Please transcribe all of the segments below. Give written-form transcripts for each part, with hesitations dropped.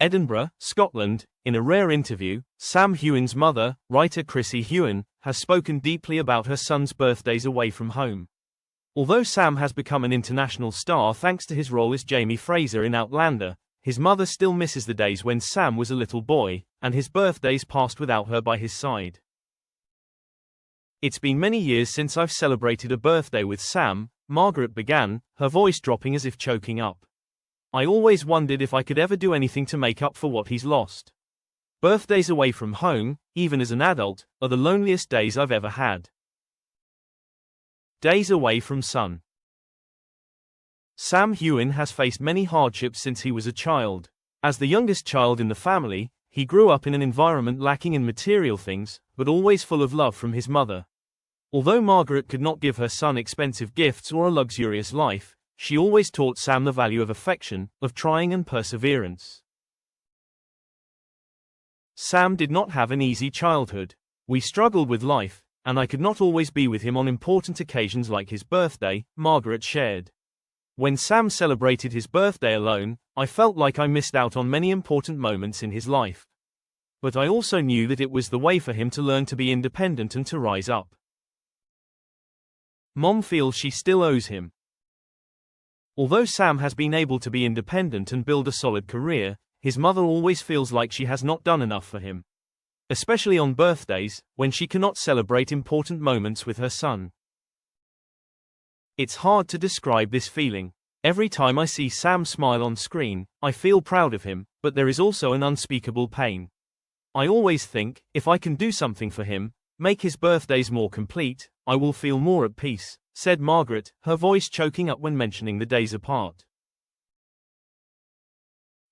Edinburgh, Scotland. In a rare interview, Sam Heughan's mother, writer Heughan, has spoken deeply about her son's birthdays away from home. Although Sam has become an international star thanks to his role as Jamie Fraser in Outlander, his mother still misses the days when Sam was a little boy, and his birthdays passed without her by his side. "It's been many years since I've celebrated a birthday with Sam," Margaret began, her voice dropping as if choking up. "I always wondered if I could ever do anything to make up for what he's lost. Birthdays away from home, even as an adult, are the loneliest days I've ever had." Days away from son. Sam Heughan has faced many hardships since he was a child. As the youngest child in the family, he grew up in an environment lacking in material things, but always full of love from his mother. Although Margaret could not give her son expensive gifts or a luxurious life, she always taught Sam the value of affection, of trying and perseverance. Sam did not have an easy childhood. "We struggled with life, and I could not always be with him on important occasions like his birthday," Margaret shared. "When Sam celebrated his birthday alone, I felt like I missed out on many important moments in his life. But I also knew that it was the way for him to learn to be independent and to rise up." Mom feels she still owes him. Although Sam has been able to be independent and build a solid career, his mother always feels like she has not done enough for him. Especially on birthdays, when she cannot celebrate important moments with her son. "It's hard to describe this feeling. Every time I see Sam smile on screen, I feel proud of him, but there is also an unspeakable pain. I always think, if I can do something for him, make his birthdays more complete, I will feel more at peace," said Margaret, her voice choking up when mentioning the days apart.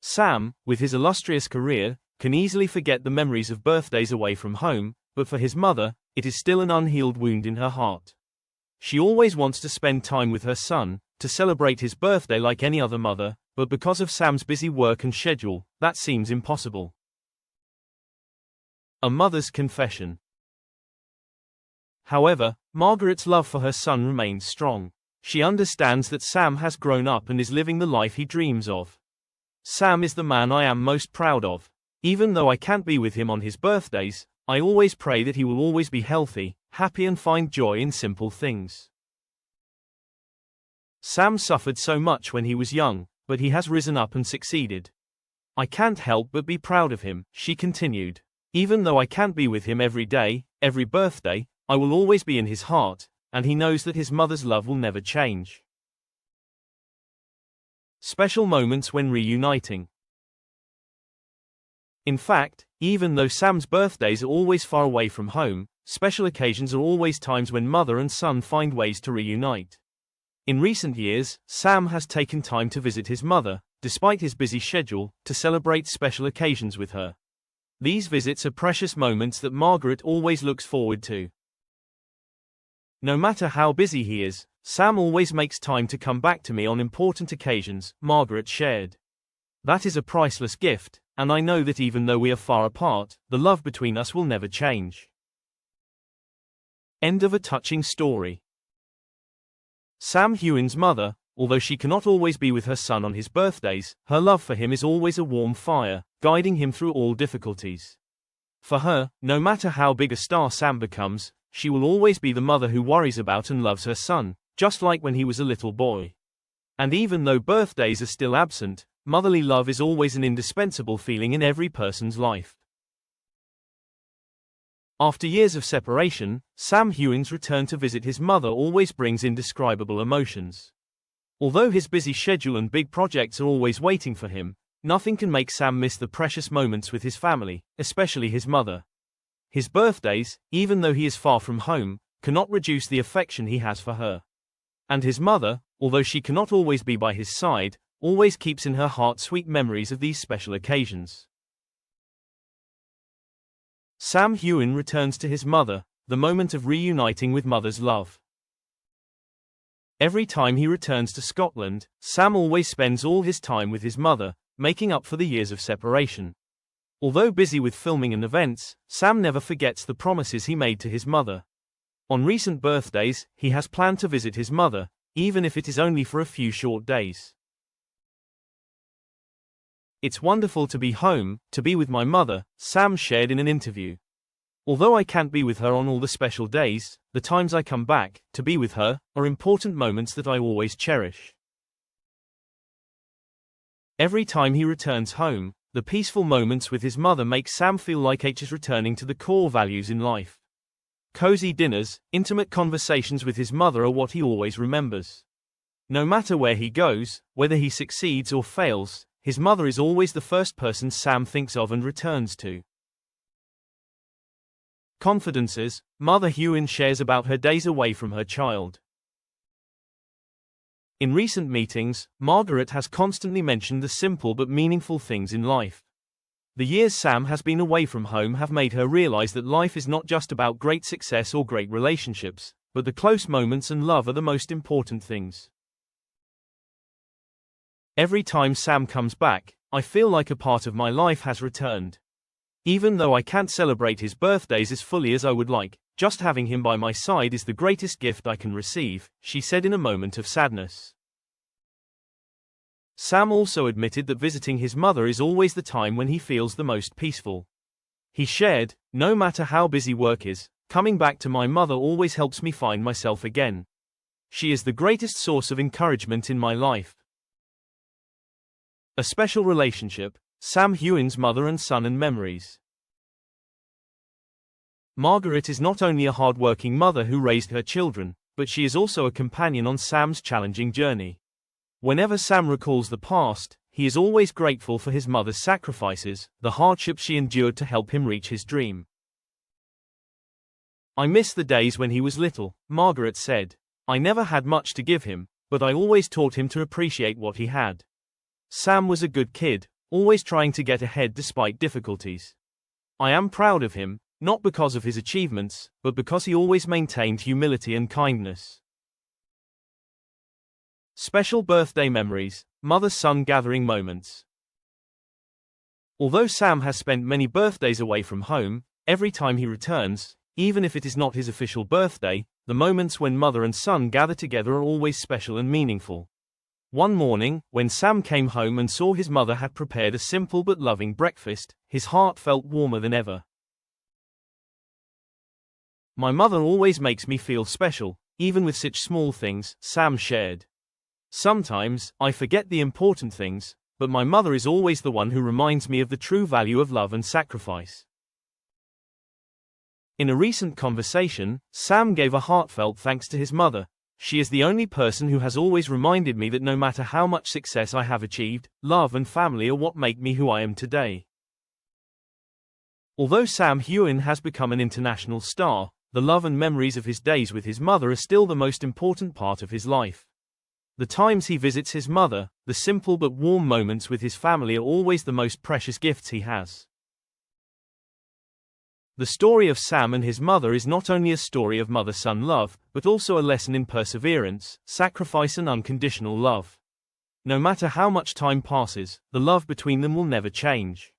Sam, with his illustrious career, can easily forget the memories of birthdays away from home, but for his mother, it is still an unhealed wound in her heart. She always wants to spend time with her son, to celebrate his birthday like any other mother, but because of Sam's busy work and schedule, that seems impossible. A mother's confession. However, Margaret's love for her son remains strong. She understands that Sam has grown up and is living the life he dreams of. "Sam is the man I am most proud of. Even though I can't be with him on his birthdays, I always pray that he will always be healthy, happy and find joy in simple things." Sam suffered so much when he was young, but he has risen up and succeeded. "I can't help but be proud of him," she continued. "Even though I can't be with him every day, every birthday, I will always be in his heart, and he knows that his mother's love will never change." Special moments when reuniting. In fact, even though Sam's birthdays are always far away from home, special occasions are always times when mother and son find ways to reunite. In recent years, Sam has taken time to visit his mother, despite his busy schedule, to celebrate special occasions with her. These visits are precious moments that Margaret always looks forward to. "No matter how busy he is, Sam always makes time to come back to me on important occasions," Margaret shared. "That is a priceless gift, and I know that even though we are far apart, the love between us will never change." End of a touching story. Sam Heughan's mother, although she cannot always be with her son on his birthdays, her love for him is always a warm fire, guiding him through all difficulties. For her, no matter how big a star Sam becomes, she will always be the mother who worries about and loves her son, just like when he was a little boy. And even though birthdays are still absent, motherly love is always an indispensable feeling in every person's life. After years of separation, Sam Heughan's return to visit his mother always brings indescribable emotions. Although his busy schedule and big projects are always waiting for him, nothing can make Sam miss the precious moments with his family, especially his mother. His birthdays, even though he is far from home, cannot reduce the affection he has for her. And his mother, although she cannot always be by his side, always keeps in her heart sweet memories of these special occasions. Sam Heughan returns to his mother, the moment of reuniting with mother's love. Every time he returns to Scotland, Sam always spends all his time with his mother, making up for the years of separation. Although busy with filming and events, Sam never forgets the promises he made to his mother. On recent birthdays, he has planned to visit his mother, even if it is only for a few short days. "It's wonderful to be home, to be with my mother," Sam shared in an interview. "Although I can't be with her on all the special days, the times I come back to be with her are important moments that I always cherish. Every time he returns home, the peaceful moments with his mother make Sam feel like H is returning to the core values in life. Cozy dinners, intimate conversations with his mother are what he always remembers. No matter where he goes, whether he succeeds or fails, his mother is always the first person Sam thinks of and returns to." Confidences, Mother Heughan shares about her days away from her child. In recent meetings, Margaret has constantly mentioned the simple but meaningful things in life. The years Sam has been away from home have made her realize that life is not just about great success or great relationships, but the close moments and love are the most important things. "Every time Sam comes back, I feel like a part of my life has returned. Even though I can't celebrate his birthdays as fully as I would like, just having him by my side is the greatest gift I can receive," she said in a moment of sadness. Sam also admitted that visiting his mother is always the time when he feels the most peaceful. He shared, "No matter how busy work is, coming back to my mother always helps me find myself again. She is the greatest source of encouragement in my life." A special relationship, Sam Heughan's mother and son and memories. Margaret is not only a hard-working mother who raised her children, but she is also a companion on Sam's challenging journey. Whenever Sam recalls the past, he is always grateful for his mother's sacrifices, the hardships she endured to help him reach his dream. "I miss the days when he was little," Margaret said. "I never had much to give him, but I always taught him to appreciate what he had. Sam was a good kid, always trying to get ahead despite difficulties. I am proud of him, not because of his achievements, but because he always maintained humility and kindness." Special birthday memories, mother-son gathering moments. Although Sam has spent many birthdays away from home, every time he returns, even if it is not his official birthday, the moments when mother and son gather together are always special and meaningful. One morning, when Sam came home and saw his mother had prepared a simple but loving breakfast, his heart felt warmer than ever. "My mother always makes me feel special, even with such small things," Sam shared. "Sometimes, I forget the important things, but my mother is always the one who reminds me of the true value of love and sacrifice." In a recent conversation, Sam gave a heartfelt thanks to his mother. "She is the only person who has always reminded me that no matter how much success I have achieved, love and family are what make me who I am today." Although Sam Heughan has become an international star, the love and memories of his days with his mother are still the most important part of his life. The times he visits his mother, the simple but warm moments with his family are always the most precious gifts he has. The story of Sam and his mother is not only a story of mother-son love, but also a lesson in perseverance, sacrifice and unconditional love. No matter how much time passes, the love between them will never change.